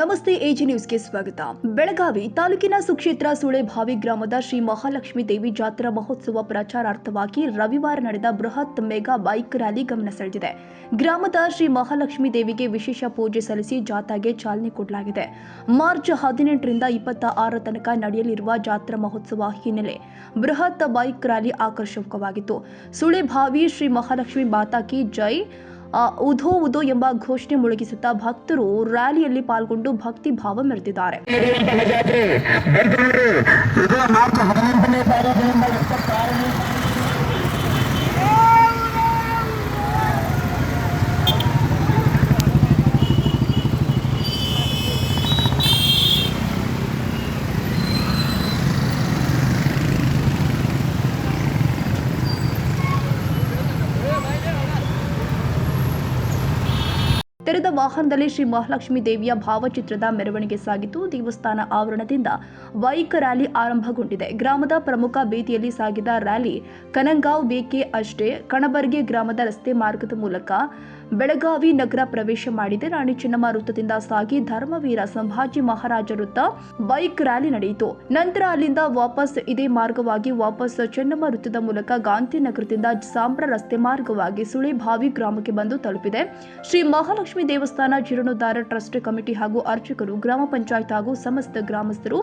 ನಮಸ್ತೆ ಎಜಿ ನ್ಯೂಸ್ಗೆ ಸ್ವಾಗತ. ಬೆಳಗಾವಿ ತಾಲೂಕಿನ ಸುಕ್ಷೇತ್ರ ಸುಳೆಭಾವಿ ಗ್ರಾಮದ ಶ್ರೀ ಮಹಾಲಕ್ಷ್ಮೀ ದೇವಿ ಜಾತ್ರಾ ಮಹೋತ್ಸವ ಪ್ರಚಾರಾರ್ಥವಾಗಿ ರವಿವಾರ ನಡೆದ ಬೃಹತ್ ಮೆಗಾ ಬೈಕ್ ರ್ಯಾಲಿ ಗಮನ ಸೆಳೆದಿದೆ. ಗ್ರಾಮದ ಶ್ರೀ ಮಹಾಲಕ್ಷ್ಮೀ ದೇವಿಗೆ ವಿಶೇಷ ಪೂಜೆ ಸಲ್ಲಿಸಿ ಜಾಥಾಗೆ ಚಾಲನೆ ಕೊಡಲಾಗಿದೆ. ಮಾರ್ಚ್ 18ರಿಂದ 26 ತನಕ ನಡೆಯಲಿರುವ ಜಾತ್ರಾ ಮಹೋತ್ಸವ ಹಿನ್ನೆಲೆ ಬೃಹತ್ ಬೈಕ್ ರ್ಯಾಲಿ ಆಕರ್ಷಕವಾಗಿತ್ತು. ಸುಳೆಭಾವಿ ಶ್ರೀ ಮಹಾಲಕ್ಷ್ಮಿ ಮಾತಾ ಕಿ ಜೈ ಉಧೋ ಉಧೋ ಎಂಬ ಘೋಷಣೆ ಮೊಳಗಿಸುತ್ತಾ ಭಕ್ತರು ರ್ಯಾಲಿಯಲ್ಲಿ ಪಾಲ್ಗೊಂಡು ಭಕ್ತಿ ಭಾವ ಮೆರೆದಿದ್ದಾರೆ. ತೆರೆದ ವಾಹನದಲ್ಲಿ ಶ್ರೀ ಮಹಾಲಕ್ಷ್ಮೀ ದೇವಿಯ ಭಾವಚಿತ್ರದ ಮೆರವಣಿಗೆ ಸಾಗಿತು. ದೇವಸ್ಥಾನ ಆವರಣದಿಂದ ಬೈಕ್ ರ್ಯಾಲಿ ಆರಂಭಗೊಂಡಿದೆ. ಗ್ರಾಮದ ಪ್ರಮುಖ ಬೀದಿಯಲ್ಲಿ ಸಾಗಿದ ರ್ಯಾಲಿ ಕನಂಗಾಂವ್ ಬೇಕೆ ಅಷ್ಟೇ ಕಣಬರ್ಗೆ ಗ್ರಾಮದ ರಸ್ತೆ ಮಾರ್ಗದ ಮೂಲಕ ಬೆಳಗಾವಿ ನಗರ ಪ್ರವೇಶ ಮಾಡಿದೆ. ರಾಣಿ ಚೆನ್ನಮ್ಮ ವೃತ್ತದಿಂದ ಸಾಗಿ ಧರ್ಮವೀರ ಸಂಭಾಜಿ ಮಹಾರಾಜ ವೃತ್ತ ಬೈಕ್ ರ್ಯಾಲಿ ನಡೆಯಿತು. ನಂತರ ಅಲ್ಲಿಂದ ವಾಪಸ್ ಇದೇ ಮಾರ್ಗವಾಗಿ ವಾಪಸ್ ಚೆನ್ನಮ್ಮ ವೃತ್ತದ ಮೂಲಕ ಗಾಂಧಿನಗರದಿಂದ ಸಾಂಬ್ರಾ ರಸ್ತೆ ಮಾರ್ಗವಾಗಿ ಸುಳೆಭಾವಿ ಗ್ರಾಮಕ್ಕೆ ಬಂದು ತಲುಪಿದೆ. ಶ್ರೀ ಮಹಾಲಕ್ಷ್ಮಿ ದೇವಸ್ಥಾನ ಜೀರ್ಣೋದ್ಧಾರ ಟ್ರಸ್ಟ್ ಕಮಿಟಿ ಹಾಗೂ ಅರ್ಚಕರು, ಗ್ರಾಮ ಪಂಚಾಯತ್ ಹಾಗೂ ಸಮಸ್ತ ಗ್ರಾಮಸ್ಥರು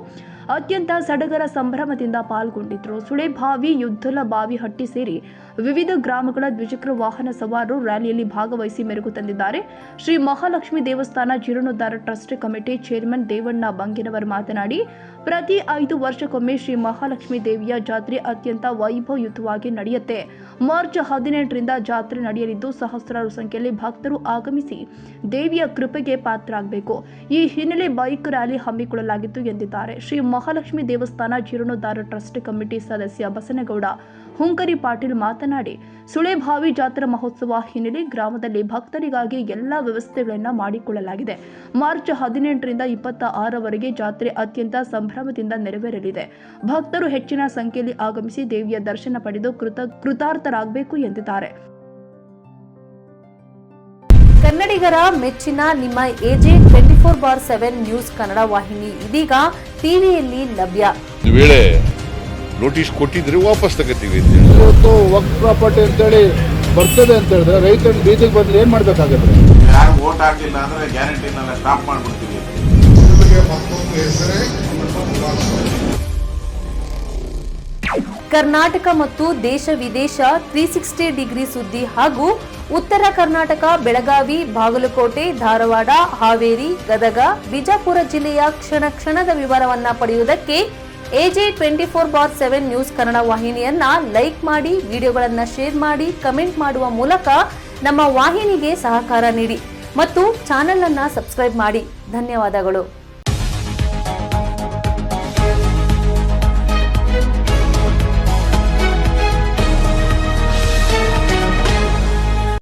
ಅತ್ಯಂತ ಸಡಗರ ಸಂಭ್ರಮದಿಂದ ಪಾಲ್ಗೊಂಡಿದ್ದರು. ಸುಳೆಭಾವಿ, ಯುದ್ದಲ ಬಾವಿಹಟ್ಟಿ ಸೇರಿ ವಿವಿಧ ಗ್ರಾಮಗಳ ದ್ವಿಚಕ್ರ ವಾಹನ ಸವಾರರು ರ್ಯಾಲಿಯಲ್ಲಿ ಭಾಗವಹಿಸಿ ಮೆರುಗು ತಂದಿದ್ದಾರೆ. ಶ್ರೀ ಮಹಾಲಕ್ಷ್ಮಿ ದೇವಸ್ಥಾನ ಜೀರ್ಣೋದ್ಧಾರ ಟ್ರಸ್ಟ್ ಕಮಿಟಿ ಚೇರ್ಮನ್ ದೇವಣ್ಣ ಬಂಗೇನವರ್ ಮಾತನಾಡಿ, ಪ್ರತಿ 5 ವರ್ಷಕ್ಕೊಮ್ಮೆ ಶ್ರೀ ಮಹಾಲಕ್ಷ್ಮಿ ದೇವಿಯ ಜಾತ್ರೆ ಅತ್ಯಂತ ವೈಭವಯುತವಾಗಿ ನಡೆಯುತ್ತೆ. ಮಾರ್ಚ್ 18ರಿಂದ ಜಾತ್ರೆ ನಡೆಯಲಿದ್ದು ಸಹಸ್ರಾರು ಸಂಖ್ಯೆಯಲ್ಲಿ ಭಕ್ತರು ಆಗಮಿಸಿ ದೇವಿಯ ಕೃಪೆಗೆ ಪಾತ್ರರಾಗಬೇಕು. ಈ ಹಿನ್ನೆಲೆ ಬೈಕ್ ರ್ಯಾಲಿ ಹಮ್ಮಿಕೊಳ್ಳಲಾಗಿತ್ತು ಎಂದಿದ್ದಾರೆ. ಶ್ರೀ ಮಹಾಲಕ್ಷ್ಮಿ ದೇವಸ್ಥಾನ ಜೀರ್ಣೋದ್ಧಾರ ಟ್ರಸ್ಟ್ ಕಮಿಟಿ ಸದಸ್ಯ ಬಸನಗೌಡ ಹುಂಕರಿ ಪಾಟೀಲ್ ಮಾತನಾಡಿ, ಸುಳೆಭಾವಿ ಜಾತ್ರಾ ಮಹೋತ್ಸವ ಹಿನ್ನೆಲೆ ಗ್ರಾಮದಲ್ಲಿ ಭಕ್ತರಿಗಾಗಿ ಎಲ್ಲಾ ವ್ಯವಸ್ಥೆಗಳನ್ನು ಮಾಡಿಕೊಳ್ಳಲಾಗಿದೆ. ಮಾರ್ಚ್ 18ರಿಂದ 26ರವರೆಗೆ ಜಾತ್ರೆ ಅತ್ಯಂತ ಸಂಭ್ರಮದಿಂದ ನೆರವೇರಲಿದೆ. ಭಕ್ತರು ಹೆಚ್ಚಿನ ಸಂಖ್ಯೆಯಲ್ಲಿ ಆಗಮಿಸಿ ದೇವಿಯ ದರ್ಶನ ಪಡೆದು ಕೃತಾರ್ಥರಾಗಬೇಕು ಎಂದಿದ್ದಾರೆ. ಕನ್ನಡಿಗರ ಮೆಚ್ಚಿನ ನಿಮ್ಮ ಎಜೆ 24/7 ನ್ಯೂಸ್ ಕನ್ನಡ ವಾಹಿನಿ ಇದೀಗ ಟಿವಿಯಲ್ಲಿ ಲಭ್ಯ. ವೇಳೆ ನೋಟಿಸ್ ಕೊಟ್ಟಿದ್ರೆ ವಾಪಸ್ ತಗೋತೀವಿ. ಇವತ್ತು ವಕ್ಫ್ ಪ್ರಾಪರ್ಟಿ ಅಂತೇಳಿ ಬರ್ತದೆ ಅಂತ ಹೇಳಿದ್ರೆ ರೈತರು ಬೀದಿಗೆ ಬಂದ್ರೆ ಏನ್ ಮಾಡ್ಬೇಕಾಗತ್ತೆ? ಯಾರು ವೋಟ್ ಹಾಕಿಲ್ಲ ಅಂದ್ರೆ ಗ್ಯಾರಂಟಿನೆಲ್ಲ ಸ್ಟಾಪ್ ಮಾಡ್ಬಿಡ್ತೀವಿ. ಕರ್ನಾಟಕ ಮತ್ತು ದೇಶ ವಿದೇಶ 360 ಡಿಗ್ರಿ ಸುದ್ದಿ ಹಾಗೂ ಉತ್ತರ ಕರ್ನಾಟಕ, ಬೆಳಗಾವಿ, ಬಾಗಲಕೋಟೆ, ಧಾರವಾಡ, ಹಾವೇರಿ, ಗದಗ, ಬಿಜಾಪುರ ಜಿಲ್ಲೆಯ ಕ್ಷಣ ಕ್ಷಣದ ವಿವರವನ್ನ ಪಡೆಯುವುದಕ್ಕೆ ಎಜೆ 24/7 ನ್ಯೂಸ್ ಕನ್ನಡ ವಾಹಿನಿಯನ್ನ ಲೈಕ್ ಮಾಡಿ, ವಿಡಿಯೋಗಳನ್ನ ಶೇರ್ ಮಾಡಿ, ಕಮೆಂಟ್ ಮಾಡುವ ಮೂಲಕ ನಮ್ಮ ವಾಹಿನಿಗೆ ಸಹಕಾರ ನೀಡಿ ಮತ್ತು ಚಾನೆಲ್ ಅನ್ನ ಸಬ್ಸ್ಕ್ರೈಬ್ ಮಾಡಿ. ಧನ್ಯವಾದಗಳು.